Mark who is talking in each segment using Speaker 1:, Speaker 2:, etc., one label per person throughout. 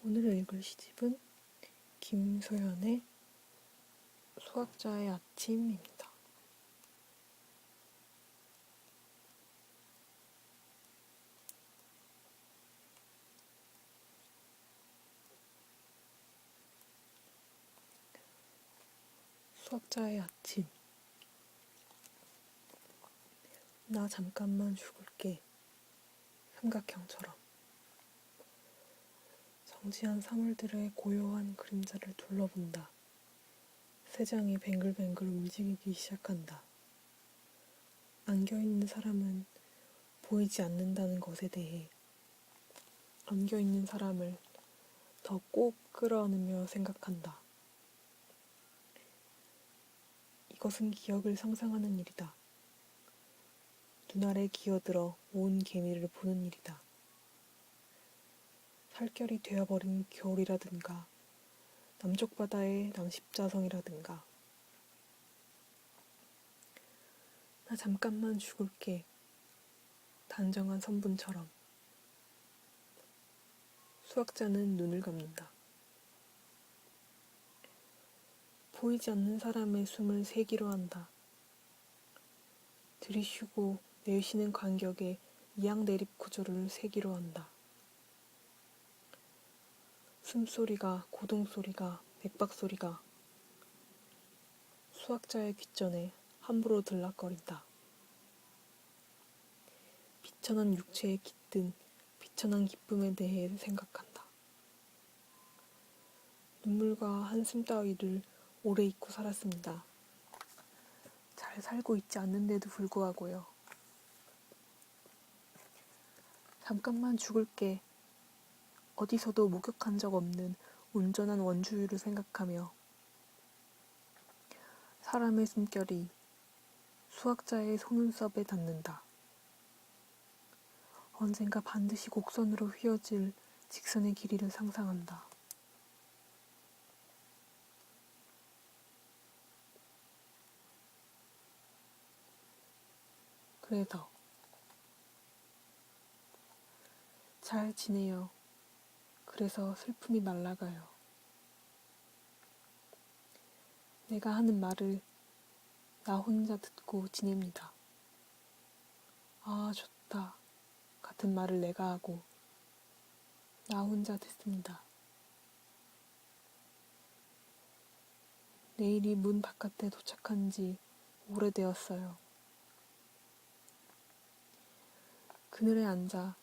Speaker 1: 오늘 읽을 시집은 김소연의 수학자의 아침입니다. 수학자의 아침. 나 잠깐만 죽을게. 삼각형처럼. 정지한 사물들의 고요한 그림자를 둘러본다. 세장이 뱅글뱅글 움직이기 시작한다. 안겨있는 사람은 보이지 않는다는 것에 대해 안겨있는 사람을 더 꼭 끌어안으며 생각한다. 이것은 기억을 상상하는 일이다. 눈알에 기어들어 온 개미를 보는 일이다. 살결이 되어버린 겨울이라든가 남쪽 바다의 남십자성이라든가. 나 잠깐만 죽을게. 단정한 선분처럼. 수학자는 눈을 감는다. 보이지 않는 사람의 숨을 세기로 한다. 들이쉬고 내쉬는 간격에 이항대립 구조를 세기로 한다. 숨소리가, 고동소리가, 맥박소리가 수학자의 귓전에 함부로 들락거린다. 비천한 육체에 깃든 비천한 기쁨에 대해 생각한다. 눈물과 한숨 따위를 오래 잊고 살았습니다. 잘 살고 있지 않는데도 불구하고요. 잠깐만 죽을게. 어디서도 목격한 적 없는 온전한 원주율을 생각하며 사람의 숨결이 수학자의 속눈썹에 닿는다. 언젠가 반드시 곡선으로 휘어질 직선의 길이를 상상한다. 그래서 잘 지내요. 그래서 슬픔이 말라가요. 내가 하는 말을 나 혼자 듣고 지냅니다. 아, 좋다. 같은 말을 내가 하고 나 혼자 듣습니다. 내일이 문 바깥에 도착한 지 오래되었어요. 그늘에 앉아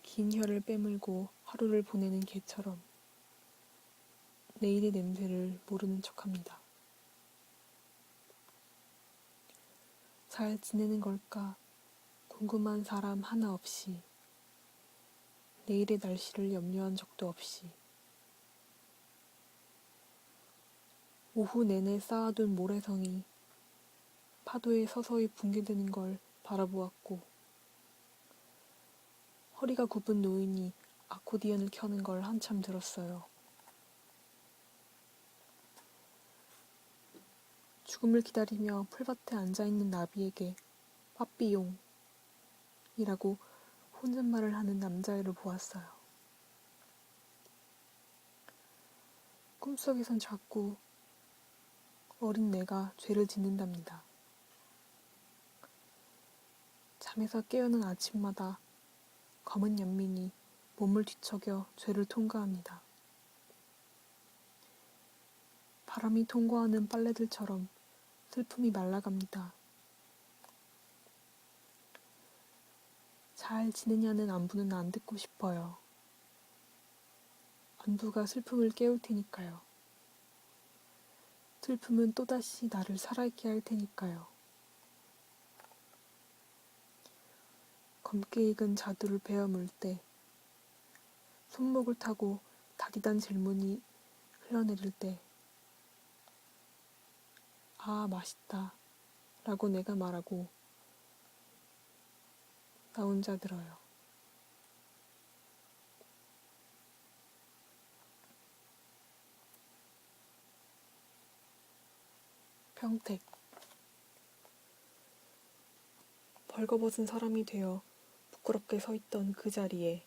Speaker 1: 긴 혀를 빼물고 하루를 보내는 개처럼 내일의 냄새를 모르는 척합니다. 잘 지내는 걸까 궁금한 사람 하나 없이 내일의 날씨를 염려한 적도 없이 오후 내내 쌓아둔 모래성이 파도에 서서히 붕괴되는 걸 바라보았고 허리가 굽은 노인이 아코디언을 켜는 걸 한참 들었어요. 죽음을 기다리며 풀밭에 앉아있는 나비에게 빠삐용 이라고 혼잣말을 하는 남자애를 보았어요. 꿈속에선 자꾸 어린 내가 죄를 짓는답니다. 잠에서 깨어난 아침마다 검은 연민이 몸을 뒤척여 죄를 통과합니다. 바람이 통과하는 빨래들처럼 슬픔이 말라갑니다. 잘 지내냐는 안부는 안 듣고 싶어요. 안부가 슬픔을 깨울 테니까요. 슬픔은 또다시 나를 살아있게 할 테니까요. 검게 익은 자두를 베어 물 때 손목을 타고 다디단 질문이 흘러내릴 때 아, 맛있다 라고 내가 말하고 나 혼자 들어요. 평택. 벌거벗은 사람이 되어 부끄럽게 서 있던 그 자리에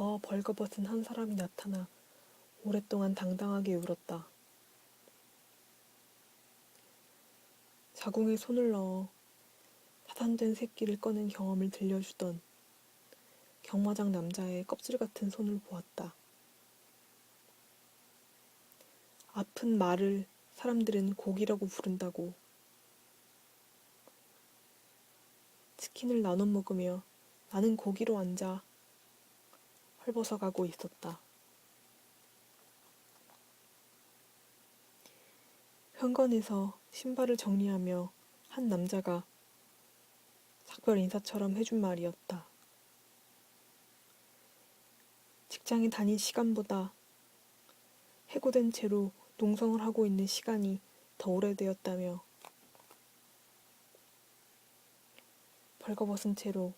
Speaker 1: 더 벌거벗은 한 사람이 나타나 오랫동안 당당하게 울었다. 자궁에 손을 넣어 파산된 새끼를 꺼낸 경험을 들려주던 경마장 남자의 껍질 같은 손을 보았다. 아픈 말을 사람들은 고기라고 부른다고. 치킨을 나눠 먹으며 나는 고기로 앉아 헐벗어가고 있었다. 현관에서 신발을 정리하며 한 남자가 작별 인사처럼 해준 말이었다. 직장에 다닌 시간보다 해고된 채로 농성을 하고 있는 시간이 더 오래되었다며 벌거벗은 채로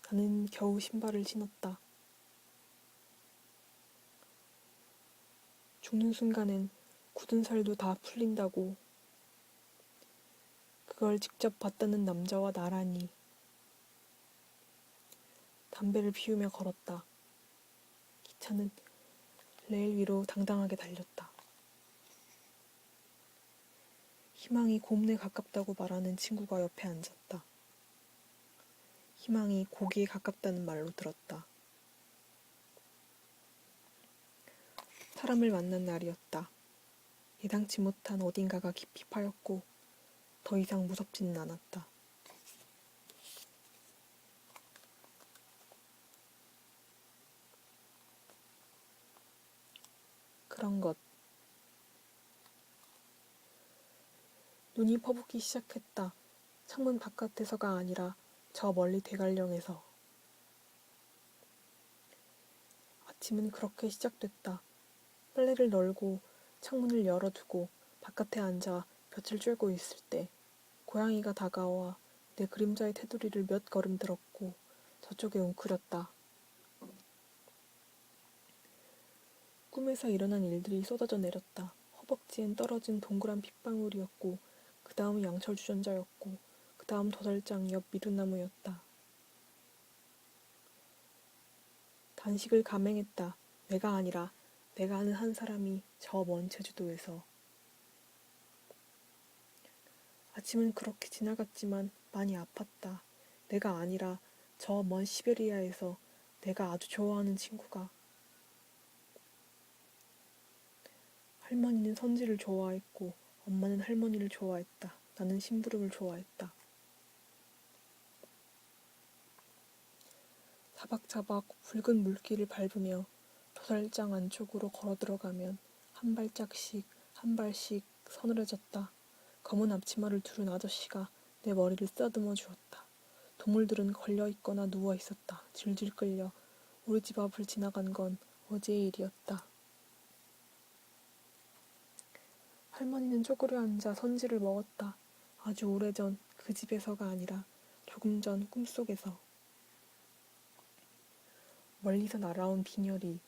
Speaker 1: 나는 겨우 신발을 신었다. 죽는 순간엔 굳은 살도 다 풀린다고. 그걸 직접 봤다는 남자와 나란히 담배를 피우며 걸었다. 기차는 레일 위로 당당하게 달렸다. 희망이 곰에 가깝다고 말하는 친구가 옆에 앉았다. 희망이 고기에 가깝다는 말로 들었다. 사람을 만난 날이었다. 예상치 못한 어딘가가 깊이 파였고 더 이상 무섭지는 않았다. 그런 것. 눈이 퍼붓기 시작했다. 창문 바깥에서가 아니라 저 멀리 대관령에서. 아침은 그렇게 시작됐다. 빨래를 널고 창문을 열어두고 바깥에 앉아 볕을 쬐고 있을 때 고양이가 다가와 내 그림자의 테두리를 몇 걸음 들었고 저쪽에 웅크렸다. 꿈에서 일어난 일들이 쏟아져 내렸다. 허벅지엔 떨어진 동그란 핏방울이었고 그 다음 양철 주전자였고 그 다음 도달장 옆 미루나무였다. 단식을 감행했다. 내가 아니라 내가 아는 한 사람이 저 먼 제주도에서. 아침은 그렇게 지나갔지만 많이 아팠다. 내가 아니라 저 먼 시베리아에서 내가 아주 좋아하는 친구가. 할머니는 선지를 좋아했고 엄마는 할머니를 좋아했다. 나는 심부름을 좋아했다. 사박사박 붉은 물길을 밟으며 도살장 안쪽으로 걸어 들어가면 한 발짝씩 한 발씩 서늘해졌다. 검은 앞치마를 두른 아저씨가 내 머리를 쓰다듬어 주었다. 동물들은 걸려있거나 누워있었다. 질질 끌려 우리 집 앞을 지나간 건 어제의 일이었다. 할머니는 쪼그려 앉아 선지를 먹었다. 아주 오래전 그 집에서가 아니라 조금 전 꿈속에서. 멀리서 날아온 빈혈이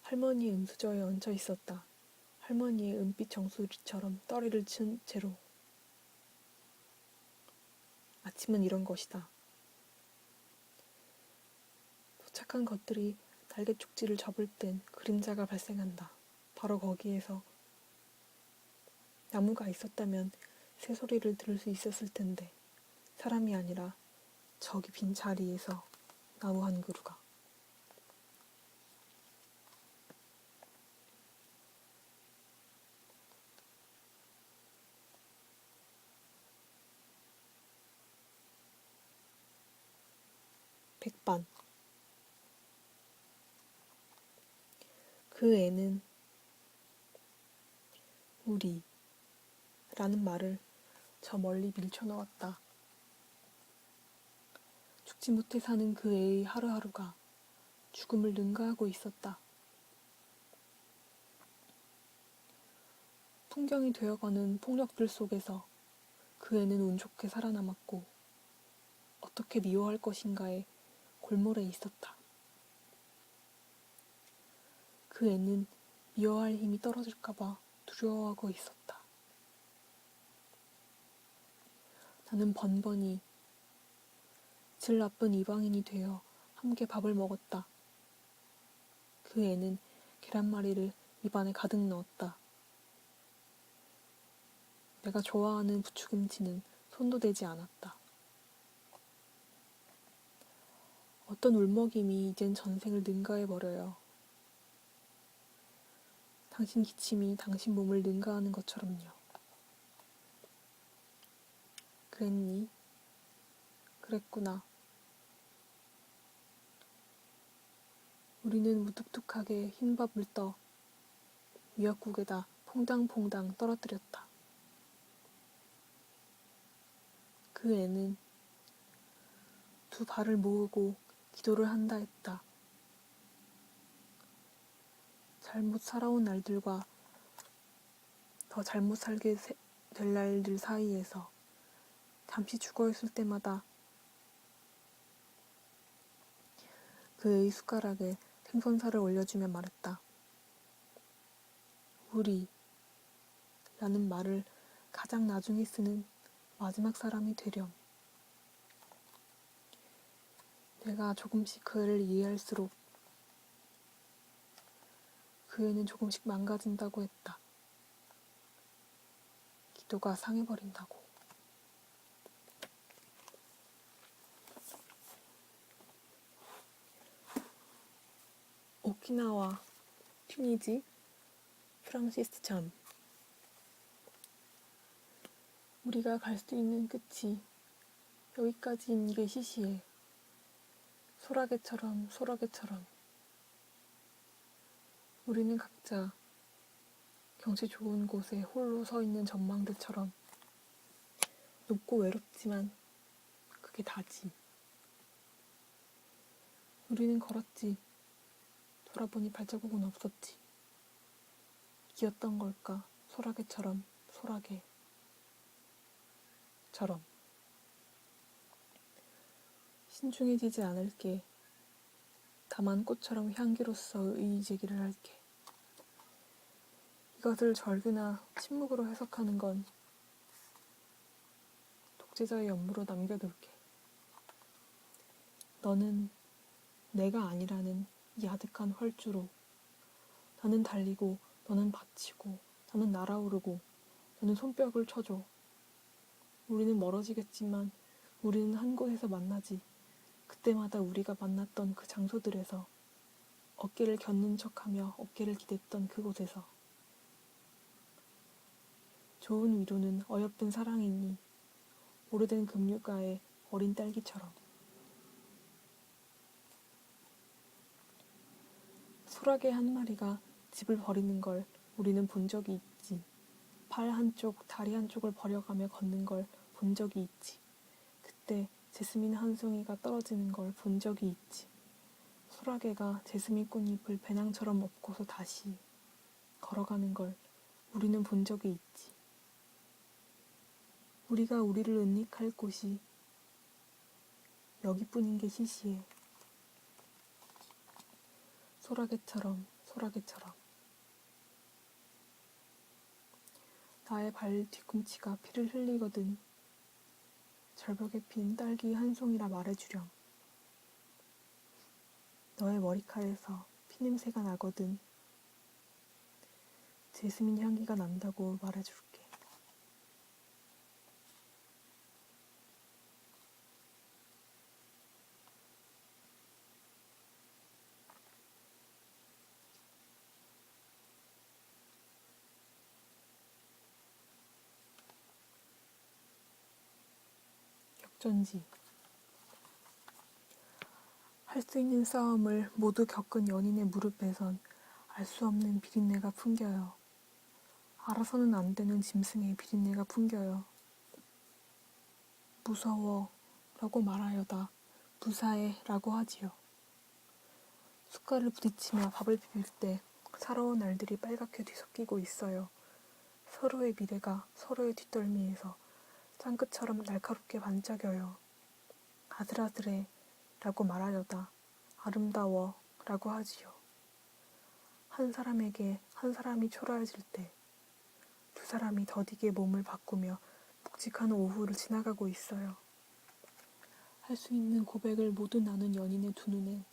Speaker 1: 할머니의 음수저에 얹혀 있었다. 할머니의 은빛 정수리처럼 떠리를 친 채로. 아침은 이런 것이다. 도착한 것들이 날개 쪽지를 접을 땐 그림자가 발생한다. 바로 거기에서. 나무가 있었다면 새소리를 들을 수 있었을 텐데 사람이 아니라 저기 빈 자리에서 나무 한 그루가. 백반. 그 애는 우리 라는 말을 저 멀리 밀쳐넣었다. 죽지 못해 사는 그 애의 하루하루가 죽음을 능가하고 있었다. 풍경이 되어가는 폭력들 속에서 그 애는 운 좋게 살아남았고 어떻게 미워할 것인가에 골몰해 있었다. 그 애는 미워할 힘이 떨어질까봐 두려워하고 있었다. 나는 번번이 질 나쁜 이방인이 되어 함께 밥을 먹었다. 그 애는 계란말이를 입안에 가득 넣었다. 내가 좋아하는 부추김치는 손도 대지 않았다. 어떤 울먹임이 이젠 전생을 능가해버려요. 당신 기침이 당신 몸을 능가하는 것처럼요. 그랬니? 그랬구나. 우리는 무뚝뚝하게 흰밥을 떠 미역국에다 퐁당퐁당 떨어뜨렸다. 그 애는 두 발을 모으고 기도를 한다 했다. 잘못 살아온 날들과 더 잘못 살게 될 날들 사이에서 잠시 죽어있을 때마다 그의 숟가락에 생선살을 올려주며 말했다. 우리 라는 말을 가장 나중에 쓰는 마지막 사람이 되렴. 내가 조금씩 그 애를 이해할수록 그 애는 조금씩 망가진다고 했다. 기도가 상해버린다고. 오키나와, 튀니지, 프랑시스 참. 우리가 갈 수 있는 끝이 여기까지인 게 시시해. 소라게처럼 소라게처럼. 우리는 각자 경치 좋은 곳에 홀로 서 있는 전망대처럼 높고 외롭지만 그게 다지. 우리는 걸었지. 돌아보니 발자국은 없었지. 기었던 걸까? 소라게처럼 소라게처럼. 신중해지지 않을게. 다만 꽃처럼 향기로서 의의제기를 할게. 이것을 절규나 침묵으로 해석하는 건 독재자의 업무로 남겨둘게. 너는 내가 아니라는 이 아득한 활주로. 나는 달리고 너는 받치고 나는 날아오르고 너는 손뼉을 쳐줘. 우리는 멀어지겠지만 우리는 한 곳에서 만나지. 그때마다 우리가 만났던 그 장소들에서 어깨를 겨눈 척하며 어깨를 기댔던 그곳에서. 좋은 위로는 어여쁜 사랑이니 오래된 급류가의 어린 딸기처럼. 소라게 한 마리가 집을 버리는 걸 우리는 본 적이 있지. 팔 한쪽, 다리 한쪽을 버려가며 걷는 걸 본 적이 있지. 그때 제스민 한 송이가 떨어지는 걸 본 적이 있지. 소라게가 제스민 꽃잎을 배낭처럼 업고서 다시 걸어가는 걸 우리는 본 적이 있지. 우리가 우리를 은닉할 곳이 여기뿐인 게 시시해. 소라게처럼 소라게처럼. 나의 발 뒤꿈치가 피를 흘리거든 절벽에 핀 딸기 한 송이라 말해주렴. 너의 머리카락에서 피냄새가 나거든 제스민 향기가 난다고 말해줄게. 격전지. 할 수 있는 싸움을 모두 겪은 연인의 무릎에선 알 수 없는 비린내가 풍겨요. 알아서는 안 되는 짐승의 비린내가 풍겨요. 무서워 라고 말하여다 무사해 라고 하지요. 숟갈을 부딪히며 밥을 비빌 때 살아온 날들이 빨갛게 뒤섞이고 있어요. 서로의 미래가 서로의 뒷덜미에서 짱끝처럼 날카롭게 반짝여요. 아슬아슬해 라고 말하려다 아름다워 라고 하지요. 한 사람에게 한 사람이 초라해질 때 두 사람이 더디게 몸을 바꾸며 묵직한 오후를 지나가고 있어요. 할 수 있는 고백을 모두 나눈 연인의 두 눈엔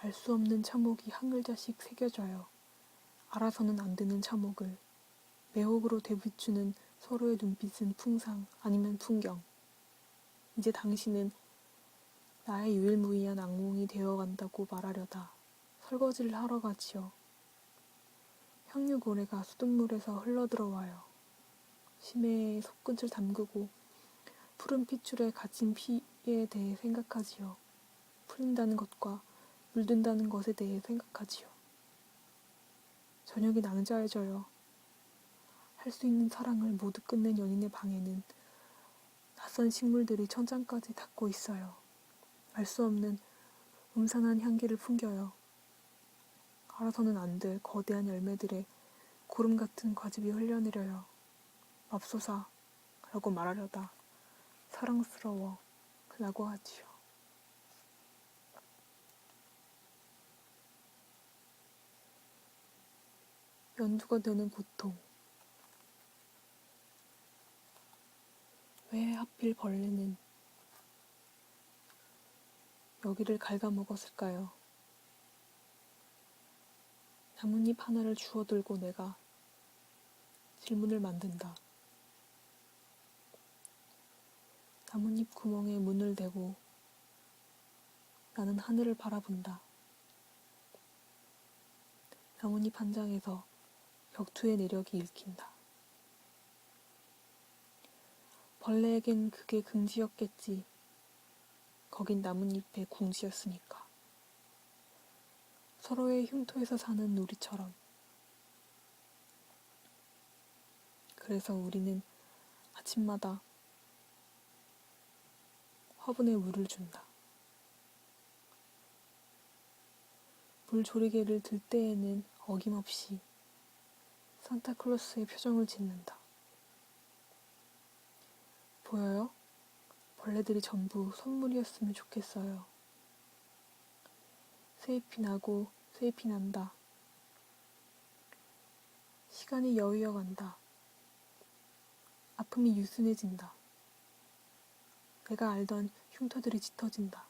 Speaker 1: 알 수 없는 참혹이 한 글자씩 새겨져요. 알아서는 안 되는 참혹을. 매혹으로 되비추는 서로의 눈빛은 풍상 아니면 풍경. 이제 당신은 나의 유일무이한 악몽이 되어간다고 말하려다 설거지를 하러 가지요. 향유고래가 수돗물에서 흘러들어와요. 심해에 손끝을 담그고 푸른 핏줄에 갇힌 피에 대해 생각하지요. 풀린다는 것과 물든다는 것에 대해 생각하지요. 저녁이 낭자해져요. 할 수 있는 사랑을 모두 끝낸 연인의 방에는 낯선 식물들이 천장까지 닿고 있어요. 알 수 없는 음산한 향기를 풍겨요. 알아서는 안 될 거대한 열매들의 고름 같은 과즙이 흘려내려요. 맙소사 라고 말하려다 사랑스러워 라고 하지요. 연두가 되는 고통. 왜 하필 벌레는 여기를 갉아먹었을까요? 나뭇잎 하나를 주워들고 내가 질문을 만든다. 나뭇잎 구멍에 문을 대고 나는 하늘을 바라본다. 나뭇잎 한 장에서 격투의 내력이 읽힌다. 벌레에겐 그게 긍지였겠지. 거긴 나뭇잎의 궁지였으니까. 서로의 흉터에서 사는 우리처럼. 그래서 우리는 아침마다 화분에 물을 준다. 물조리개를 들 때에는 어김없이 산타클로스의 표정을 짓는다. 보여요? 벌레들이 전부 선물이었으면 좋겠어요. 세잎이 나고 세잎이 난다. 시간이 여위어 간다. 아픔이 유순해진다. 내가 알던 흉터들이 짙어진다.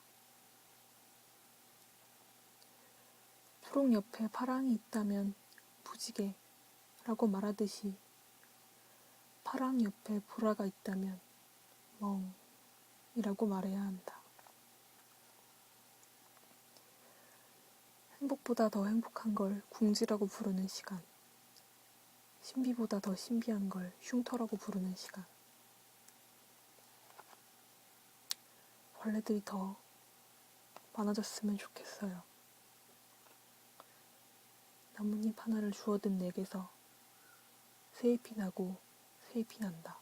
Speaker 1: 초록 옆에 파랑이 있다면 무지개 라고 말하듯이 파랑 옆에 보라가 있다면 멍 이라고 말해야 한다. 행복보다 더 행복한 걸 궁지라고 부르는 시간. 신비보다 더 신비한 걸 흉터라고 부르는 시간. 벌레들이 더 많아졌으면 좋겠어요. 나뭇잎 하나를 주워든 내게서 새잎이 나고 새잎이 난다.